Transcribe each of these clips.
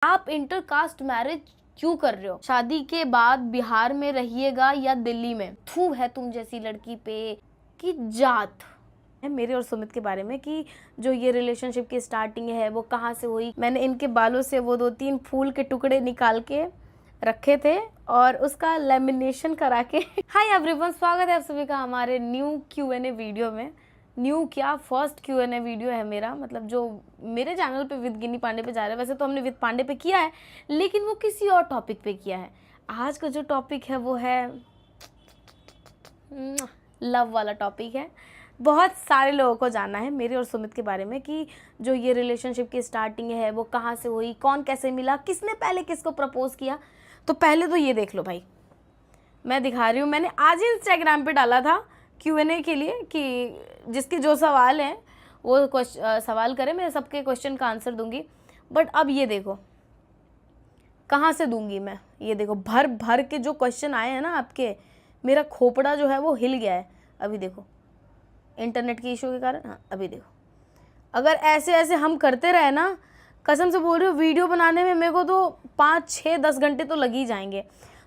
आप intercaste marriage क्यों कर रहे हो? शादी के बाद बिहार में रहिएगा या दिल्ली में? थू है तुम जैसी लड़की पे कि जात है मेरे और सुमित के बारे में कि जो ये रिलेशनशिप की स्टार्टिंग है वो कहाँ से हुई। मैंने इनके बालों से वो 2-3 फूल के टुकड़े निकाल के रखे थे और उसका लेमिनेशन करा के हाय एवरीवन, स्वागत है आप सभी का हमारे न्यू Q&A वीडियो में। न्यू क्या, फर्स्ट Q&A वीडियो है मेरा, मतलब जो मेरे चैनल पे विद गिनी पांडे पे जा रहा है। वैसे तो हमने विद पांडे पे किया है, लेकिन वो किसी और टॉपिक पे किया है। आज का जो टॉपिक है वो है लव वाला टॉपिक है। बहुत सारे लोगों को जानना है मेरे और सुमित के बारे में कि जो ये रिलेशनशिप की स्टार्टिंग है वो कहाँ से हुई, कौन कैसे मिला, किसने पहले किसको प्रपोज किया। तो पहले तो ये देख लो भाई, मैं दिखा रही हूँ। मैंने आज ही इंस्टाग्राम पे डाला था Q&A के लिए कि जिसके जो सवाल हैं वो सवाल करें, मैं सबके क्वेश्चन का आंसर दूंगी। बट अब ये देखो कहाँ से दूंगी मैं। ये देखो भर भर के जो क्वेश्चन आए हैं ना आपके, मेरा खोपड़ा जो है वो हिल गया है। अभी देखो इंटरनेट की इशू के कारण। हाँ अभी देखो, अगर ऐसे ऐसे हम करते रहे ना, कसम से बोल रही हूँ, वीडियो बनाने में मेरे को तो 5-6-10 घंटे तो लग ही जाएंगे।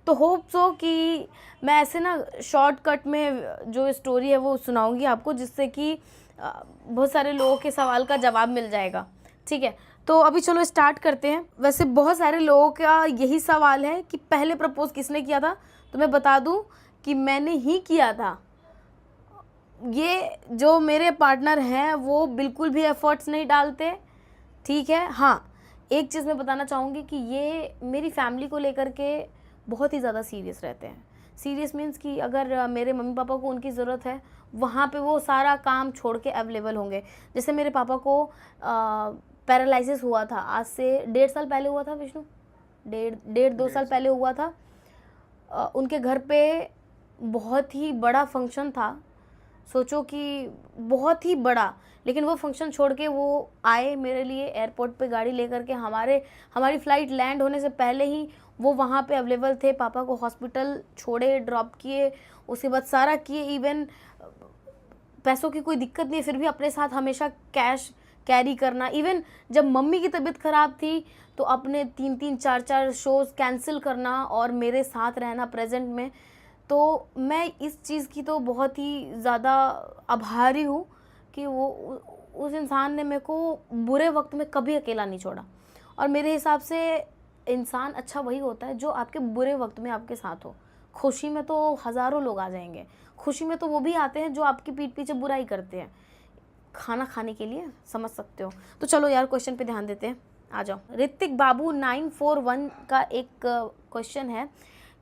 तो होप सो कि मैं ऐसे ना शॉर्टकट में जो स्टोरी है वो सुनाऊंगी आपको, जिससे कि बहुत सारे लोगों के सवाल का जवाब मिल जाएगा। ठीक है, तो अभी चलो स्टार्ट करते हैं। वैसे बहुत सारे लोगों का यही सवाल है कि पहले प्रपोज किसने किया था, तो मैं बता दूं कि मैंने ही किया था। ये जो मेरे पार्टनर हैं वो बिल्कुल भी एफर्ट्स नहीं डालते, ठीक है। हाँ, एक चीज़ मैं बताना चाहूँगी कि ये मेरी फैमिली को लेकर के बहुत ही ज़्यादा सीरियस रहते हैं। सीरियस मीन्स कि अगर मेरे मम्मी पापा को उनकी ज़रूरत है, वहाँ पे वो सारा काम छोड़ के अवेलेबल होंगे। जैसे मेरे पापा को पैरालिसिस हुआ था, आज से 1.5 साल पहले हुआ था विष्णु, 1.5-2 साल पहले हुआ था। उनके घर पे बहुत ही बड़ा फंक्शन था, सोचो कि बहुत ही बड़ा, लेकिन वो फंक्शन छोड़ के वो आए मेरे लिए एयरपोर्ट पे गाड़ी लेकर के। हमारी फ़्लाइट लैंड होने से पहले ही वो वहाँ पे अवेलेबल थे। पापा को हॉस्पिटल छोड़े, ड्रॉप किए, उसके बाद सारा किए। इवन पैसों की कोई दिक्कत नहीं है, फिर भी अपने साथ हमेशा कैश कैरी करना। इवन जब मम्मी की तबीयत ख़राब थी तो अपने 3-3 4-4 शोज़ कैंसिल करना और मेरे साथ रहना प्रेजेंट में। तो मैं इस चीज़ की तो बहुत ही ज़्यादा आभारी हूँ कि वो उस इंसान ने मेरे को बुरे वक्त में कभी अकेला नहीं छोड़ा। और मेरे हिसाब से इंसान अच्छा वही होता है जो आपके बुरे वक्त में आपके साथ हो। खुशी में तो हज़ारों लोग आ जाएंगे, खुशी में तो वो भी आते हैं जो आपकी पीठ पीछे बुराई करते हैं खाना खाने के लिए, समझ सकते हो। तो चलो यार क्वेश्चन पे ध्यान देते हैं, आ जाओ। ऋतिक बाबू 941 का एक क्वेश्चन है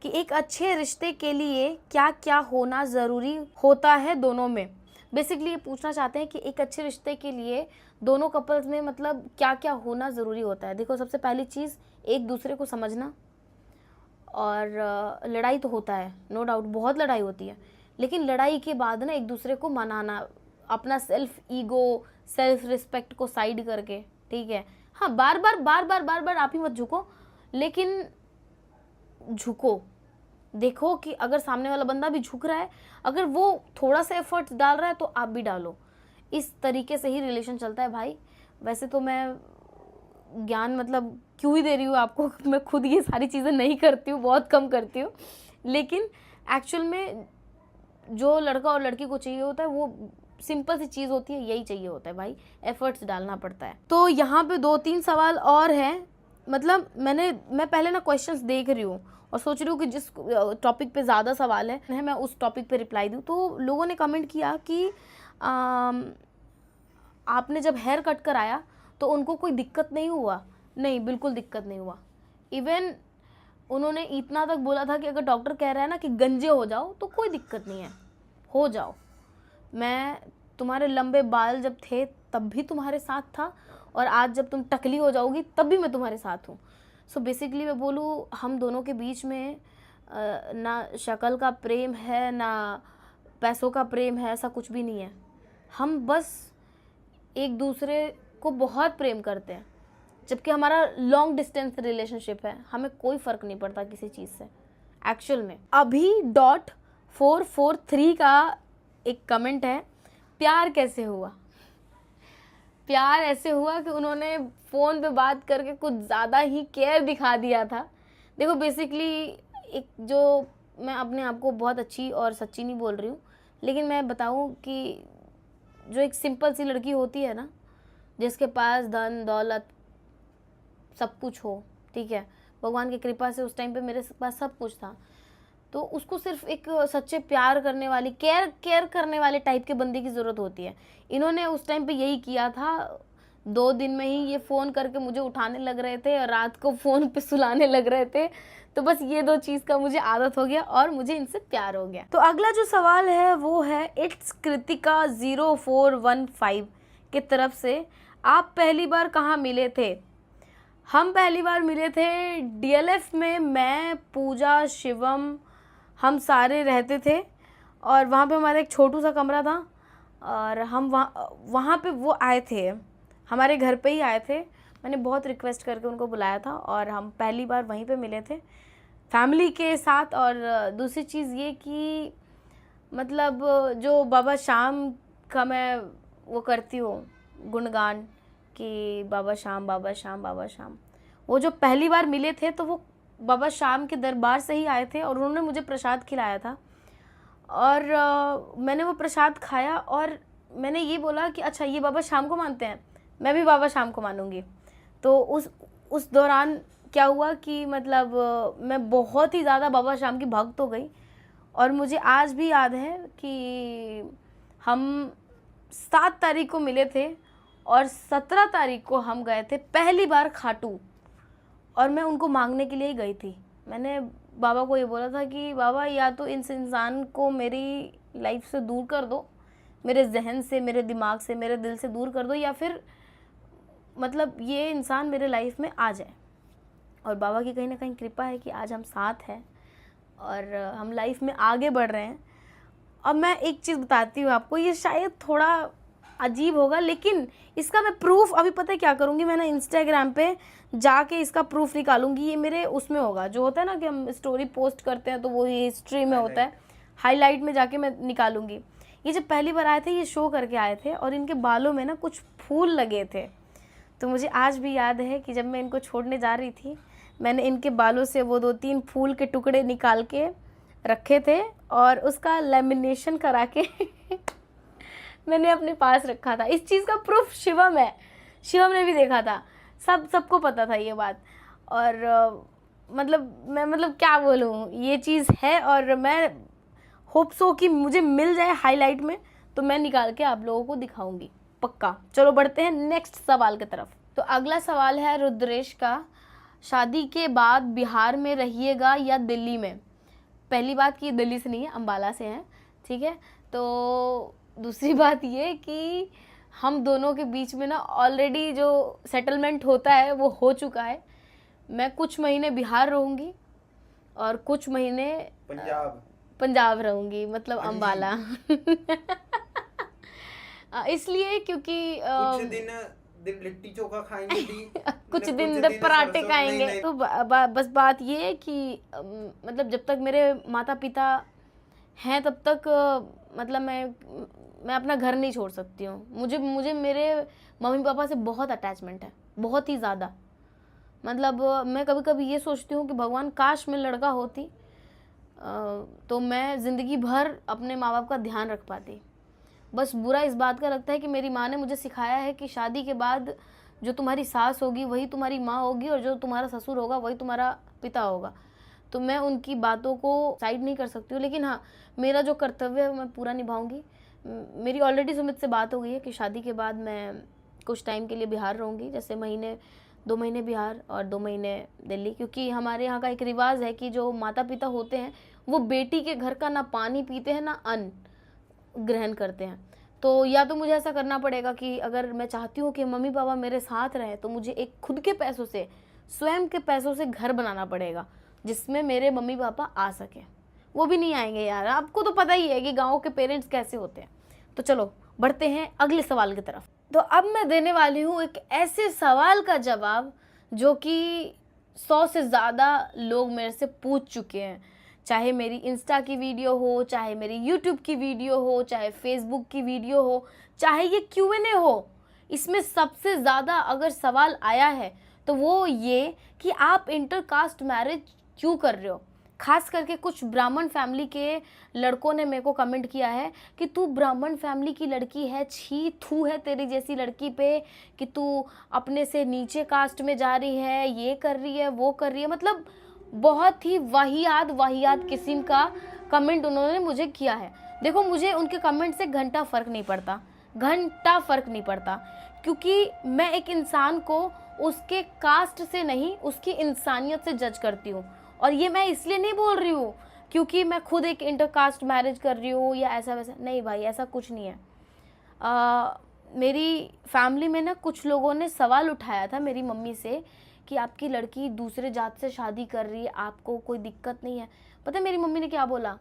कि एक अच्छे रिश्ते के लिए क्या क्या होना ज़रूरी होता है दोनों में। बेसिकली ये पूछना चाहते हैं कि एक अच्छे रिश्ते के लिए दोनों कपल्स में मतलब क्या क्या होना ज़रूरी होता है। देखो, सबसे पहली चीज़ एक दूसरे को समझना। और लड़ाई तो होता है, नो डाउट, बहुत लड़ाई होती है, लेकिन लड़ाई के बाद ना एक दूसरे को मनाना, अपना सेल्फ ईगो, सेल्फ रिस्पेक्ट को साइड करके, ठीक है। हाँ, बार बार आप ही मत झुको, लेकिन झुको। देखो कि अगर सामने वाला बंदा भी झुक रहा है, अगर वो थोड़ा सा एफर्ट्स डाल रहा है तो आप भी डालो। इस तरीके से ही रिलेशन चलता है भाई। वैसे तो मैं ज्ञान मतलब क्यों ही दे रही हूँ आपको, मैं खुद ये सारी चीज़ें नहीं करती हूँ, बहुत कम करती हूँ, लेकिन एक्चुअल में जो लड़का और लड़की को चाहिए होता है वो सिंपल सी चीज़ होती है, यही चाहिए होता है भाई, एफर्ट्स डालना पड़ता है। तो यहाँ पे 2-3 सवाल और हैं, मतलब मैं पहले ना क्वेश्चंस देख रही हूँ और सोच रही हूँ कि जिस टॉपिक पे ज़्यादा सवाल है मैं उस टॉपिक पे रिप्लाई दूँ। तो लोगों ने कमेंट किया कि आपने जब हेयर कट कराया तो उनको कोई दिक्कत नहीं हुआ। नहीं, बिल्कुल दिक्कत नहीं हुआ। इवन उन्होंने इतना तक बोला था कि अगर डॉक्टर कह रहा है ना कि गंजे हो जाओ तो कोई दिक्कत नहीं है, हो जाओ। मैं तुम्हारे लंबे बाल जब थे तब भी तुम्हारे साथ था, और आज जब तुम टकली हो जाओगी तब भी मैं तुम्हारे साथ हूँ। सो बेसिकली मैं बोलूँ, हम दोनों के बीच में ना शक्ल का प्रेम है ना पैसों का प्रेम है, ऐसा कुछ भी नहीं है। हम बस एक दूसरे को बहुत प्रेम करते हैं, जबकि हमारा लॉन्ग डिस्टेंस रिलेशनशिप है, हमें कोई फ़र्क नहीं पड़ता किसी चीज़ से एक्चुअल में। अभी .443 का एक कमेंट है, प्यार कैसे हुआ। प्यार ऐसे हुआ कि उन्होंने फ़ोन पे बात करके कुछ ज़्यादा ही केयर दिखा दिया था। देखो बेसिकली एक जो मैं अपने आप को बहुत अच्छी और सच्ची नहीं बोल रही हूँ, लेकिन मैं बताऊँ कि जो एक सिंपल सी लड़की होती है ना, जिसके पास धन दौलत सब कुछ हो, ठीक है, भगवान की कृपा से उस टाइम पे मेरे पास सब कुछ था, तो उसको सिर्फ एक सच्चे प्यार करने वाली केयर करने वाले टाइप के बंदे की ज़रूरत होती है। इन्होंने उस टाइम पे यही किया था। 2 दिन में ही ये फ़ोन करके मुझे उठाने लग रहे थे और रात को फ़ोन पे सुलाने लग रहे थे। तो बस ये 2 चीज़ का मुझे आदत हो गया और मुझे इनसे प्यार हो गया। तो अगला जो सवाल है वो है इट्स कृतिका 0415 की तरफ से, आप पहली बार कहाँ मिले थे? हम पहली बार मिले थे डीएलएफ में, मैं, पूजा, शिवम, हम सारे रहते थे और वहाँ पे हमारा एक छोटू सा कमरा था और हम वहाँ पे वो आए थे, हमारे घर पे ही आए थे। मैंने बहुत रिक्वेस्ट करके उनको बुलाया था और हम पहली बार वहीं पे मिले थे फैमिली के साथ। और दूसरी चीज़ ये कि मतलब जो बाबा श्याम का मैं वो करती हूँ गुणगान कि बाबा श्याम बाबा श्याम बाबा श्याम, वो जो पहली बार मिले थे तो वो बाबा श्याम के दरबार से ही आए थे और उन्होंने मुझे प्रसाद खिलाया था और मैंने वो प्रसाद खाया और मैंने ये बोला कि अच्छा ये बाबा श्याम को मानते हैं, मैं भी बाबा श्याम को मानूंगी। तो उस दौरान क्या हुआ कि मतलब मैं बहुत ही ज़्यादा बाबा श्याम की भक्त हो गई और मुझे आज भी याद है कि हम 7 तारीख को मिले थे और 17 तारीख को हम गए थे पहली बार खाटू और मैं उनको मांगने के लिए ही गई थी। मैंने बाबा को ये बोला था कि बाबा या तो इस इंसान को मेरी लाइफ से दूर कर दो, मेरे जहन से, मेरे दिमाग से, मेरे दिल से दूर कर दो, या फिर मतलब ये इंसान मेरे लाइफ में आ जाए। और बाबा की कहीं ना कहीं कृपा है कि आज हम साथ हैं और हम लाइफ में आगे बढ़ रहे हैं। अब मैं एक चीज़ बताती हूँ आपको, ये शायद थोड़ा अजीब होगा लेकिन इसका मैं प्रूफ अभी पता है क्या करूँगी, मैं ना इंस्टाग्राम पे जाके इसका प्रूफ निकालूंगी। ये मेरे उसमें होगा, जो होता है ना कि हम स्टोरी पोस्ट करते हैं तो वो ये हिस्ट्री में होता है, हाईलाइट में जाके मैं निकालूंगी। ये जब पहली बार आए थे ये शो करके आए थे और इनके बालों में ना कुछ फूल लगे थे। तो मुझे आज भी याद है कि जब मैं इनको छोड़ने जा रही थी मैंने इनके बालों से वो 2-3 फूल के टुकड़े निकाल के रखे थे और उसका लेमिनेशन करा के मैंने अपने पास रखा था। इस चीज़ का प्रूफ शिवम है, शिवम ने भी देखा था, सबको पता था ये बात। और मैं क्या बोलूँ, ये चीज़ है और मैं होप सो कि मुझे मिल जाए हाईलाइट में तो मैं निकाल के आप लोगों को दिखाऊंगी पक्का। चलो बढ़ते हैं नेक्स्ट सवाल की तरफ। तो अगला सवाल है रुद्रेश का, शादी के बाद बिहार में रहिएगा या दिल्ली में? पहली बात कि दिल्ली से नहीं है, अम्बाला से हैं, ठीक है। तो दूसरी बात ये कि हम दोनों के बीच में ना ऑलरेडी जो सेटलमेंट होता है वो हो चुका है। मैं कुछ महीने बिहार रहूँगी और कुछ महीने पंजाब रहूँगी, मतलब अम्बाला इसलिए क्योंकि कुछ दिन लिट्टी चोखा खाएंगे कुछ दिन पराठे खाएंगे। तो बस बात ये है कि मतलब जब तक मेरे माता पिता हैं तब तक मतलब मैं अपना घर नहीं छोड़ सकती हूँ। मुझे मेरे मम्मी पापा से बहुत अटैचमेंट है, बहुत ही ज़्यादा। मतलब मैं कभी कभी ये सोचती हूँ कि भगवान काश मैं लड़का होती तो मैं ज़िंदगी भर अपने माँ बाप का ध्यान रख पाती। बस बुरा इस बात का लगता है कि मेरी माँ ने मुझे सिखाया है कि शादी के बाद जो तुम्हारी सास होगी वही तुम्हारी माँ होगी और जो तुम्हारा ससुर होगा वही तुम्हारा पिता होगा। तो मैं उनकी बातों को साइड नहीं कर सकती हूँ, लेकिन हाँ मेरा जो कर्तव्य है वो मैं पूरा निभाऊंगी। मेरी ऑलरेडी सुमित से बात हो गई है कि शादी के बाद मैं कुछ टाइम के लिए बिहार रहूँगी, जैसे 2 महीने बिहार और 2 महीने दिल्ली, क्योंकि हमारे यहाँ का एक रिवाज है कि जो माता पिता होते हैं वो बेटी के घर का ना पानी पीते हैं ना अन्न ग्रहण करते हैं। तो या तो मुझे ऐसा करना पड़ेगा कि अगर मैं चाहती हूँ कि मम्मी पापा मेरे साथ रहें तो मुझे एक खुद के पैसों से, स्वयं के पैसों से घर बनाना पड़ेगा जिसमें मेरे मम्मी पापा आ सकें। वो भी नहीं आएंगे यार, आपको तो पता ही है कि गाँव के पेरेंट्स कैसे होते हैं। तो चलो बढ़ते हैं अगले सवाल की तरफ। तो अब मैं देने वाली हूँ एक ऐसे सवाल का जवाब जो कि 100 से ज़्यादा लोग मेरे से पूछ चुके हैं, चाहे मेरी इंस्टा की वीडियो हो, चाहे मेरी यूट्यूब की वीडियो हो, चाहे फेसबुक की वीडियो हो, चाहे ये Q&A हो, इसमें सबसे ज़्यादा अगर सवाल आया है तो वो ये कि आप इंटरकास्ट मैरिज क्यों कर रहे हो। खास करके कुछ ब्राह्मण फैमिली के लड़कों ने मेरे को कमेंट किया है कि तू ब्राह्मण फैमिली की लड़की है, छी थू है तेरी जैसी लड़की पे, कि तू अपने से नीचे कास्ट में जा रही है, ये कर रही है, वो कर रही है। मतलब बहुत ही वाहियात किस्म का कमेंट उन्होंने मुझे किया है। देखो, मुझे उनके कमेंट से घंटा फ़र्क नहीं पड़ता, क्योंकि मैं एक इंसान को उसके कास्ट से नहीं, उसकी इंसानियत से जज करती हूँ। और ये मैं इसलिए नहीं बोल रही हूँ क्योंकि मैं खुद एक इंटरकास्ट मैरिज कर रही हूँ या ऐसा वैसा, नहीं भाई, ऐसा कुछ नहीं है। मेरी फैमिली में ना कुछ लोगों ने सवाल उठाया था मेरी मम्मी से कि आपकी लड़की दूसरे जात से शादी कर रही है, आपको कोई दिक्कत नहीं है। पता है मेरी मम्मी ने क्या बोला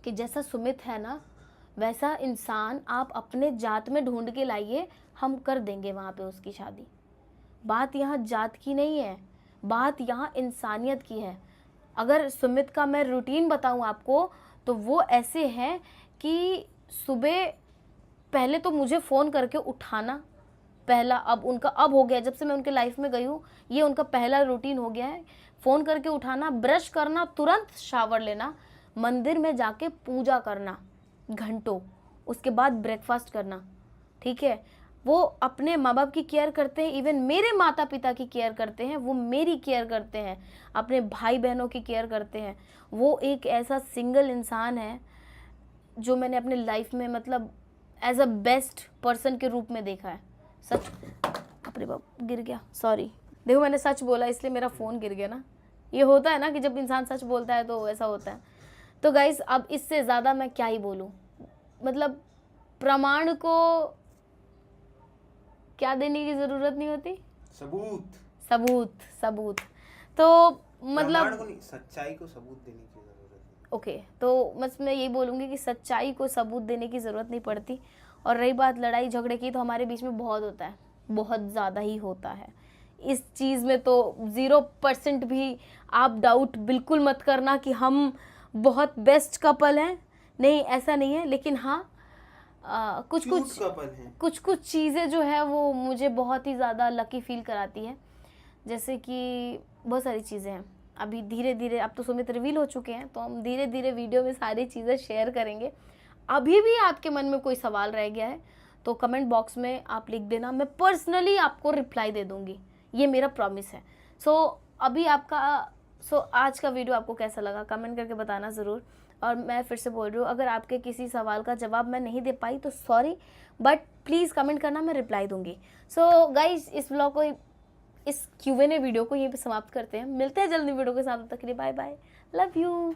कि जैसा सुमित है ना वैसा इंसान आप अपने जात में ढूंढ के लाइए, हम कर देंगे वहाँ पे उसकी शादी। बात यहाँ जात की नहीं है, बात यहाँ इंसानियत की है। अगर सुमित का मैं रूटीन बताऊँ आपको तो वो ऐसे हैं कि सुबह पहले तो मुझे फ़ोन करके उठाना, पहला अब उनका अब हो गया, जब से मैं उनके लाइफ में गई हूँ ये उनका पहला रूटीन हो गया है। फ़ोन करके उठाना, ब्रश करना, तुरंत शावर लेना, मंदिर में जाके पूजा करना घंटों, उसके बाद ब्रेकफास्ट करना। ठीक है, वो अपने माँ बाप की केयर करते हैं, इवन मेरे माता पिता की केयर करते हैं, वो मेरी केयर करते हैं, अपने भाई बहनों की केयर करते हैं। वो एक ऐसा सिंगल इंसान है जो मैंने अपने लाइफ में मतलब एज अ बेस्ट पर्सन के रूप में देखा है। सच, अपने बाप गिर गया, सॉरी। देखो मैंने सच बोला इसलिए मेरा फ़ोन गिर गया ना। ये होता है ना कि जब इंसान सच बोलता है तो ऐसा होता है। तो गाइस, अब इससे ज़्यादा मैं क्या ही बोलूँ, मतलब प्रमाण को क्या देने की ज़रूरत नहीं होती, सबूत। तो मतलब सच्चाई को सबूत देने की जरूरत है। ओके, तो बस मैं यही बोलूँगी कि सच्चाई को सबूत देने की ज़रूरत नहीं पड़ती। और रही बात लड़ाई झगड़े की, तो हमारे बीच में बहुत होता है, बहुत ज़्यादा ही होता है। इस चीज़ में तो 0% भी आप डाउट बिल्कुल मत करना कि हम बहुत बेस्ट कपल हैं, नहीं ऐसा नहीं है। लेकिन हाँ, कुछ चीज़ें जो है वो मुझे बहुत ही ज़्यादा लकी फील कराती है। जैसे कि बहुत सारी चीज़ें हैं, अभी धीरे धीरे, अब तो सुमित रिवील हो चुके हैं तो हम धीरे धीरे वीडियो में सारी चीज़ें शेयर करेंगे। अभी भी आपके मन में कोई सवाल रह गया है तो कमेंट बॉक्स में आप लिख देना, मैं पर्सनली आपको रिप्लाई दे दूँगी, ये मेरा प्रॉमिस है। आज का वीडियो आपको कैसा लगा कमेंट करके बताना ज़रूर। और मैं फिर से बोल रही हूँ, अगर आपके किसी सवाल का जवाब मैं नहीं दे पाई तो सॉरी, बट प्लीज़ कमेंट करना, मैं रिप्लाई दूँगी। सो गाइज, इस ब्लॉग को, इस Q&A वीडियो को यहीं पे समाप्त करते हैं। मिलते हैं जल्दी वीडियो के साथ, तब तक के लिए बाय बाय, लव यू।